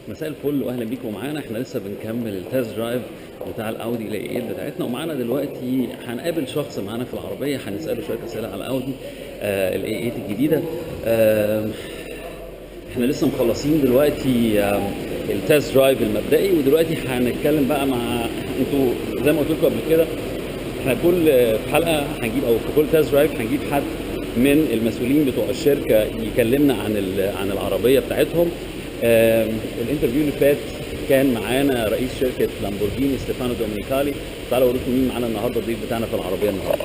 مساء الفل واهلا بيكم معانا. احنا لسه بنكمل التست درايف بتاع الاودي الاي 8 بتاعتنا، ومعانا دلوقتي هنقابل شخص معانا في العربيه هنساله شويه اسئله على الاودي الاي 8 الجديده. احنا لسه مخلصين دلوقتي التست درايف المبدئي، ودلوقتي هنتكلم بقى مع انتوا زي ما قلت لكم قبل كده. احنا كل حلقه هنجيب او في كل تست درايف هنجيب حد من المسؤولين بتوع الشركه يكلمنا عن العربيه بتاعتهم. الانترفيو اللي فات كان معانا رئيس شركه لامبورجيني ستيفانو دومينيكالي. تعالوا اوريكم مين معانا النهارده الضيف بتاعنا في العربيه النهارده.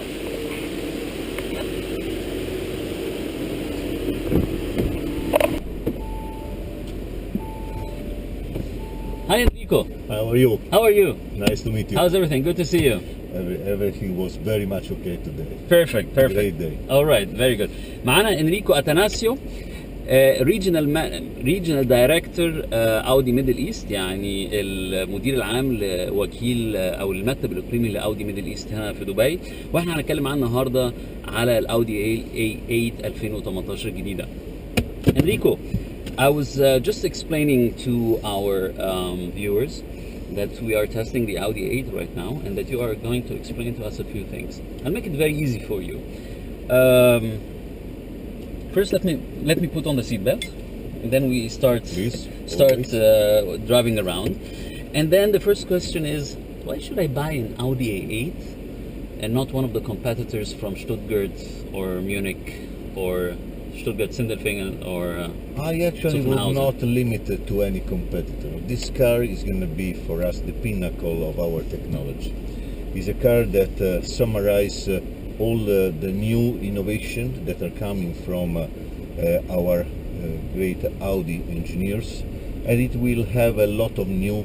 Hi Enrico. How are you? How are you? Nice to meet you. How's everything? Good to see you. Everything was very much okay today. Perfect. Great day. All right, very good. معانا انريكو اتاناسيو، ريجنال دايركتور اودي ميدل ايست، يعني المدير العام لوكيل او المكتب الاقليمي لاودي ميدل ايست هنا في دبي. واحنا هنتكلم معاه النهارده على الاودي A8 2018 الجديده. انريكو, I was just explaining to our viewers that we are testing the Audi A8 right now, and that you are going to explain to us a few things. I'll make it very easy for you. First, let me put on the seatbelt, and then we start driving around. And then the first question is, why should I buy an Audi A8 and not one of the competitors from Stuttgart or Munich or Stuttgart-Sindelfingen or I actually would not limit it to any competitor. This car is going to be for us the pinnacle of our technology. It's a car that summarizes all the new innovations that are coming from our great Audi engineers, and it will have a lot of new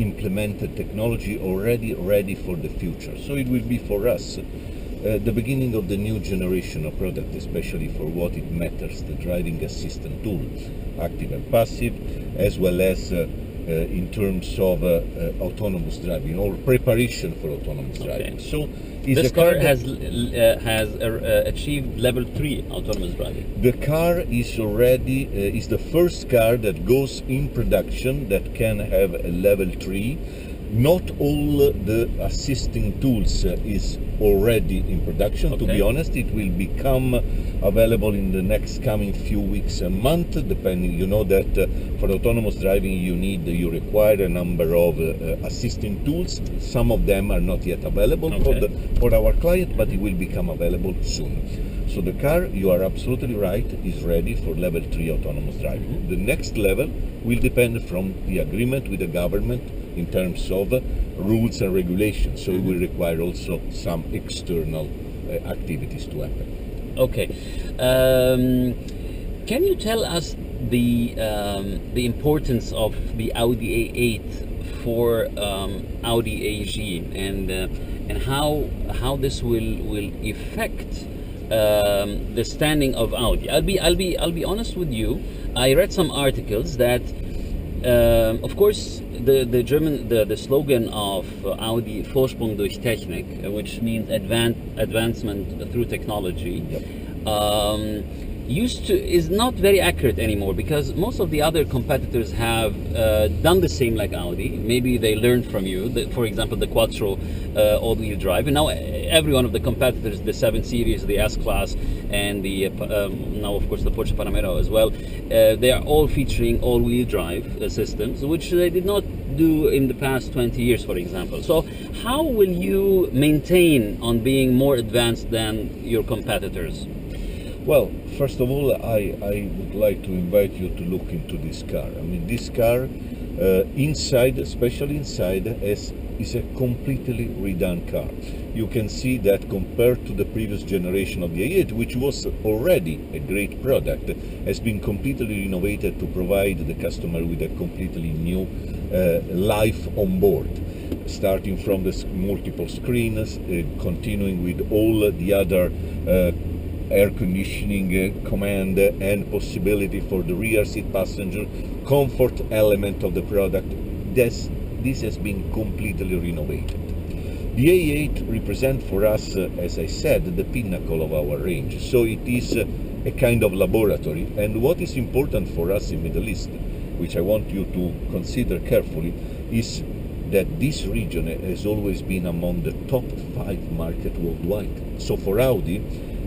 implemented technology already ready for the future. So it will be for us the beginning of the new generation of product, especially for what it matters, the driving assistant tool, active and passive, as well as in terms of autonomous driving or preparation for autonomous driving. So this car has achieved level 3 autonomous driving. The car is already is the first car that goes in production that can have a level 3. Not all the assisting tools is already in production. To be honest, it will become available in the next coming few weeks and month, depending. You know that for autonomous driving you require a number of assisting tools. Some of them are not yet available for our client, but it will become available soon. So the car, you are absolutely right, is ready for level 3 autonomous driving. The next level will depend from the agreement with the government in terms of rules and regulations. So it will require also some external activities to happen. Okay. Can you tell us the importance of the Audi A8 for Audi AG and how this will affect the standing of Audi? I'll be honest with you. I read some articles that of course the slogan of Audi, Vorsprung durch Technik, which means advancement through technology, is not very accurate anymore, because most of the other competitors have done the same like Audi. Maybe they learned from you. For example, the Quattro all-wheel drive, and now every one of the competitors, the 7 Series, the S-Class, and the now of course the Porsche Panamera as well, they are all featuring all-wheel drive systems, which they did not do in the past 20 years, for example. So how will you maintain on being more advanced than your competitors? Well, first of all, I would like to invite you to look into this car. I mean, this car inside, especially inside, is a completely redone car. You can see that compared to the previous generation of the A8, which was already a great product, has been completely renovated to provide the customer with a completely new life on board. Starting from the multiple screens, continuing with all the other air conditioning command and possibility for the rear seat passenger, comfort element of the product. This has been completely renovated. The A8 represents for us, as I said, the pinnacle of our range. So it is a kind of laboratory. And what is important for us in Middle East which I want you to consider carefully, is that this region has always been among the top 5 market worldwide. So for Audi,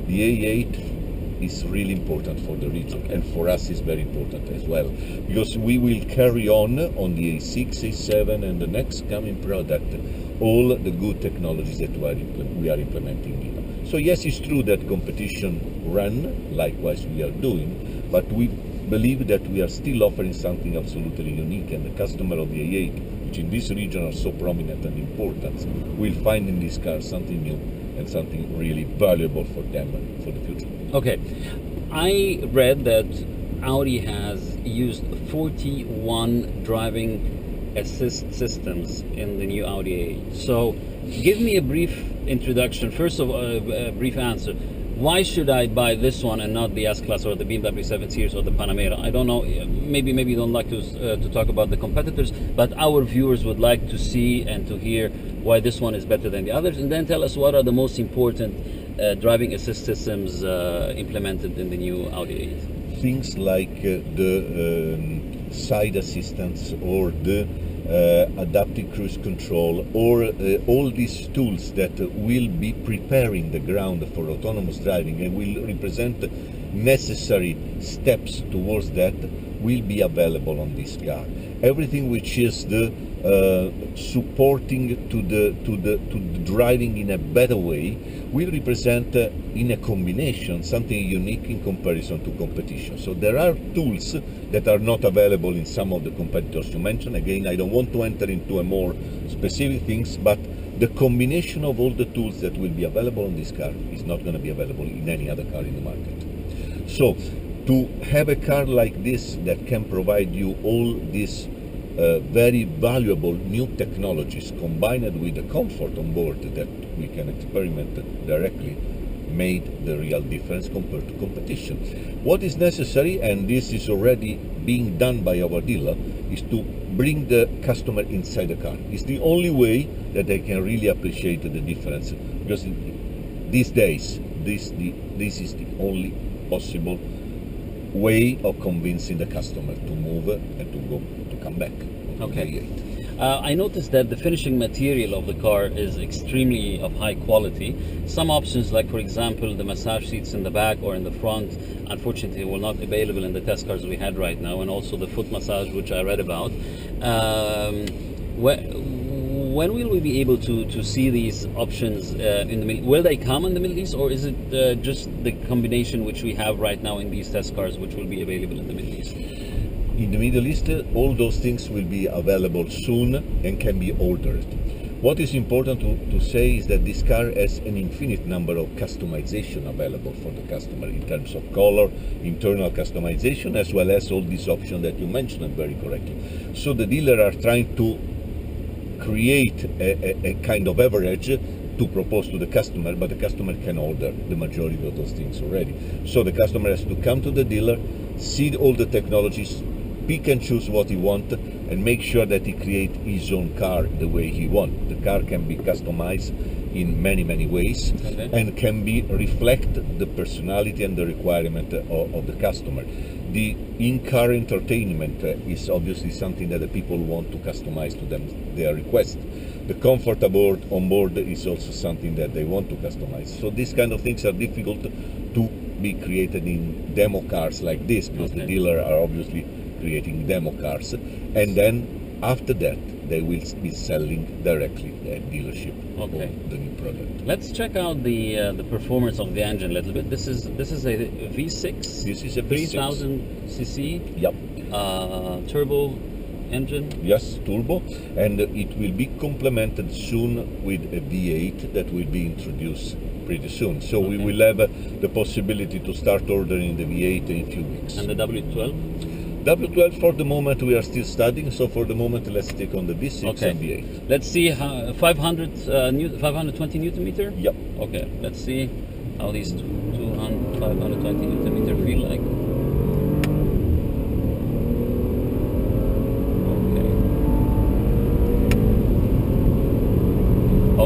the A8 is really important for the region, and for us is very important as well, because we will carry on the A6, A7 and the next coming product, all the good technologies that we are implementing here. So yes, it's true that competition run, likewise we are doing, but we believe that we are still offering something absolutely unique, and the customer of the A8, which in this region are so prominent and important, will find in this car something new and something really valuable for them for the future. Okay, I read that Audi has used 41 driving assist systems in the new Audi A8. So give me a brief introduction, first of all, a brief answer. Why should I buy this one and not the S-Class or the BMW 7 Series or the Panamera? I don't know, maybe you don't like to talk about the competitors, but our viewers would like to see and to hear why this one is better than the others, and then tell us what are the most important driving assist systems implemented in the new Audi A8. Things like the side assistance or the adaptive cruise control, or all these tools that will be preparing the ground for autonomous driving and will represent necessary steps towards that, will be available on this car. Everything which is the supporting to the driving in a better way will represent in a combination something unique in comparison to competition. So there are tools that are not available in some of the competitors you mentioned. Again, I don't want to enter into a more specific things, but the combination of all the tools that will be available on this car is not going to be available in any other car in the market. So to have a car like this that can provide you all these very valuable new technologies combined with the comfort on board that we can experiment directly made the real difference compared to competition. What is necessary, and this is already being done by our dealer, is to bring the customer inside the car. It's the only way that they can really appreciate the difference, because these days this is the only possible way of convincing the customer to move and to come back. Okay. I noticed that the finishing material of the car is extremely of high quality. Some options, like for example the massage seats in the back or in the front, unfortunately were not available in the test cars we had right now, and also the foot massage, which I read about. When will we be able to see these options in the Middle East? Will they come in the Middle East, or is it just the combination which we have right now in these test cars which will be available in the Middle East? In the Middle East, all those things will be available soon and can be ordered. What is important to say is that this car has an infinite number of customization available for the customer in terms of color, internal customization, as well as all these options that you mentioned very correctly. So the dealer are trying to create a kind of average to propose to the customer, but the customer can order the majority of those things already. So the customer has to come to the dealer, see all the technologies, pick and choose what he wants, and make sure that he creates his own car the way he wants. The car can be customized in many ways, okay, and can be reflect the personality and the requirement of the customer. The in-car entertainment is obviously something that the people want to customize to them, their request. The comfort on board is also something that they want to customize. So these kind of things are difficult to be created in demo cars like this, because okay, the dealer are obviously creating demo cars, and then after that they will be selling directly at dealership, okay, the new product. Let's check out the performance of the engine a little bit. This is a V6. This is a 3000 cc. Yep. Turbo engine. Yes, turbo, and it will be complemented soon with a V8 that will be introduced pretty soon. So okay, we will have the possibility to start ordering the V8 in a few weeks. And the W12? W12 for the moment we are still studying, so for the moment let's take on the V6 okay, and V8. Let's see how 520 Newton meter? Yep. Okay, let's see how these 520 Newton meter feel like.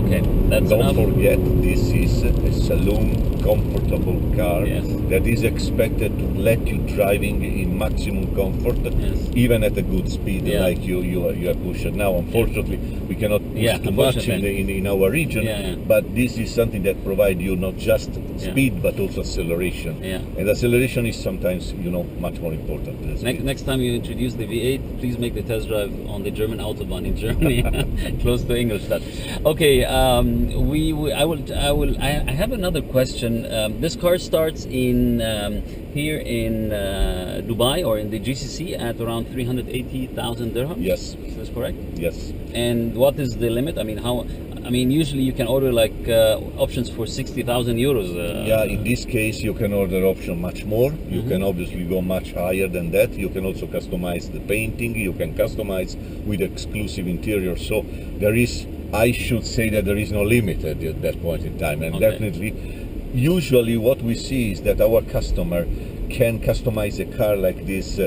Okay. Okay, That's Don't enough. forget, this is a saloon comfortable car Yes. that is expected to let you driving in maximum comfort, Yes. even at a good speed, Yeah. like you are pushing now. Unfortunately, we cannot push Yeah, too much unfortunately. in our region, Yeah. but this is something that provides you not just speed but also acceleration. Yeah. And acceleration is sometimes, much more important than speed. Next time you introduce the V8, please make the test drive on the German Autobahn in Germany, close to Ingolstadt. Okay, I have another question. This car starts in here in Dubai or in the GCC at around 380,000 dirhams. Yes. Is this correct? Yes. And what is the limit? I mean, usually you can order like options for 60,000 euros. Yeah, in this case you can order option much more. You can obviously go much higher than that. You can also customize the painting. You can customize with exclusive interior. So there is, I should say that there is no limit at that point in time. And definitely, usually what we see is that our customer can customize a car like this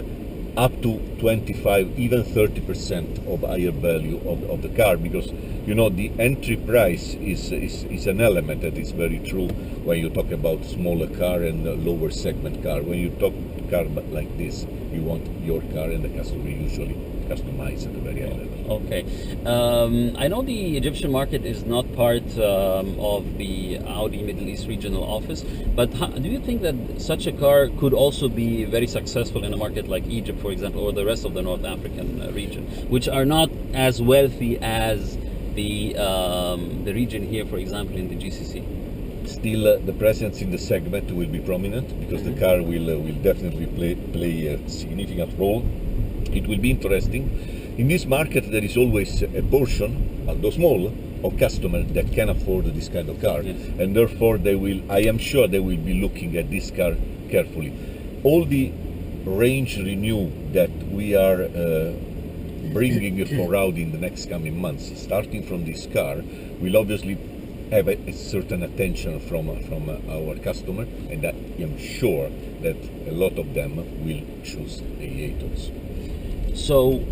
up to 25, even 30% of higher value of the car, because the entry price is an element that is very true when you talk about smaller car and lower segment car. When you talk car like this, you want your car, and the customer usually customize at a very high level. Okay. I know the Egyptian market is not part of the Audi Middle East regional office, but do you think that such a car could also be very successful in a market like Egypt, for example, or the rest of the North African region, which are not as wealthy as the region here, for example, in the GCC? Still, the presence in the segment will be prominent, because the car will definitely play a significant role. It will be interesting. In this market, there is always a portion, although small, of customers that can afford this kind of car, and therefore I am sure they will be looking at this car carefully. All the range renew that we are bringing for Audi in the next coming months, starting from this car, will obviously have a certain attention from our customer, and I am sure that a lot of them will choose A8 also. So,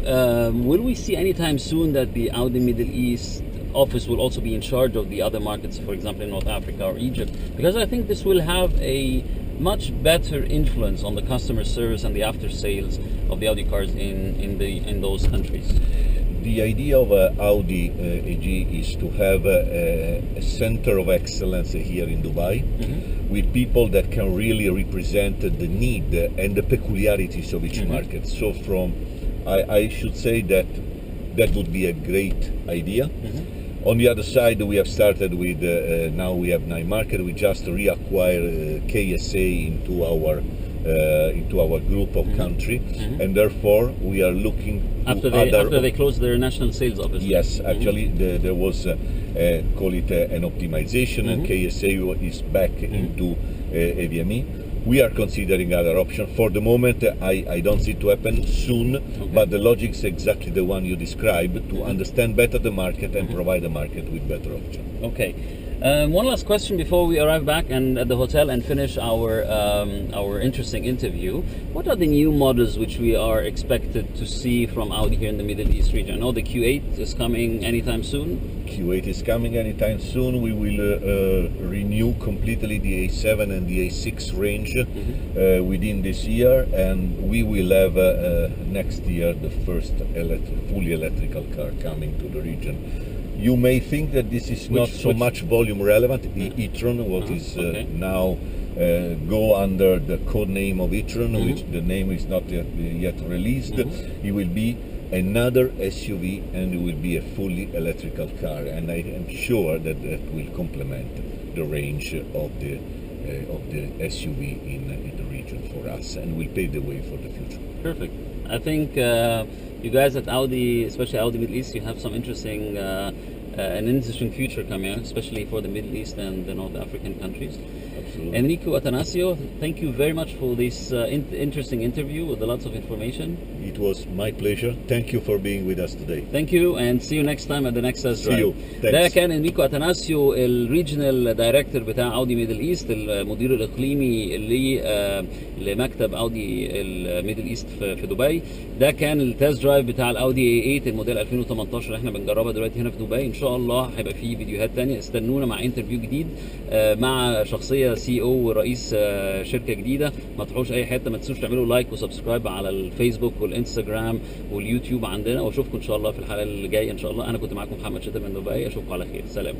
will we see anytime soon that the Audi Middle East office will also be in charge of the other markets, for example, in North Africa or Egypt? Because I think this will have a much better influence on the customer service and the after sales of the Audi cars in those countries. The idea of Audi AG is to have a center of excellence here in Dubai, with people that can really represent the need and the peculiarities of each market. So I should say that would be a great idea. On the other side, we have started with, now we have 9 markets. We just reacquired KSA into our group of country, and therefore we are looking after they closed their national sales office. Yes, actually there was call it an optimization, and KSA is back into AVME. We are considering other options. For the moment, I don't see it to happen soon, but the logic is exactly the one you described, to understand better the market and provide the market with better options. Okay. One last question before we arrive back and at the hotel and finish our interesting interview. What are the new models which we are expected to see from Audi here in the Middle East region? I know the Q8 is coming anytime soon. Q8 is coming anytime soon. We will renew completely the A7 and the A6 range within this year, and we will have next year the first fully electrical car coming to the region. You may think that this is not so much volume relevant. The e-tron, what is now go under the code name of e-tron, which the name is not yet released. It will be another SUV, and it will be a fully electrical car, and I am sure that that will complement the range of the SUV in the region for us, and will pave the way for the future. Perfect. I think you guys at Audi, especially Audi Middle East, you have some interesting an interesting future coming, especially for the Middle East and the North African countries. Absolutely. Enrico Atanasio, thank you very much for this interesting interview with lots of information. it was my pleasure. Thank you for being with us today. Thank you and see you next time at the next test drive. See you. ده Thanks. كان انريكو اتاناسيو الريجنال دايركتور بتاع اودي ميدل ايست، المدير الاقليمي لمكتب اودي الميدل ايست في دبي. ده كان التست درايف بتاع الاودي A8 الموديل 2018 اللي احنا بنجربها دلوقتي هنا في دبي. ان شاء الله هيبقى فيه فيديوهات تانية، استنونا مع انترفيو جديد مع شخصيه CEO ورئيس شركه جديده. ما تروحوش اي حته، ما تنسوش تعملوا لايك وسبسكرايب على الفيسبوك والانستجرام واليوتيوب عندنا، واشوفكم ان شاء الله في الحلقه اللي جايه ان شاء الله. انا كنت معاكم محمد شتا من دبي، اشوفكم على خير، سلام.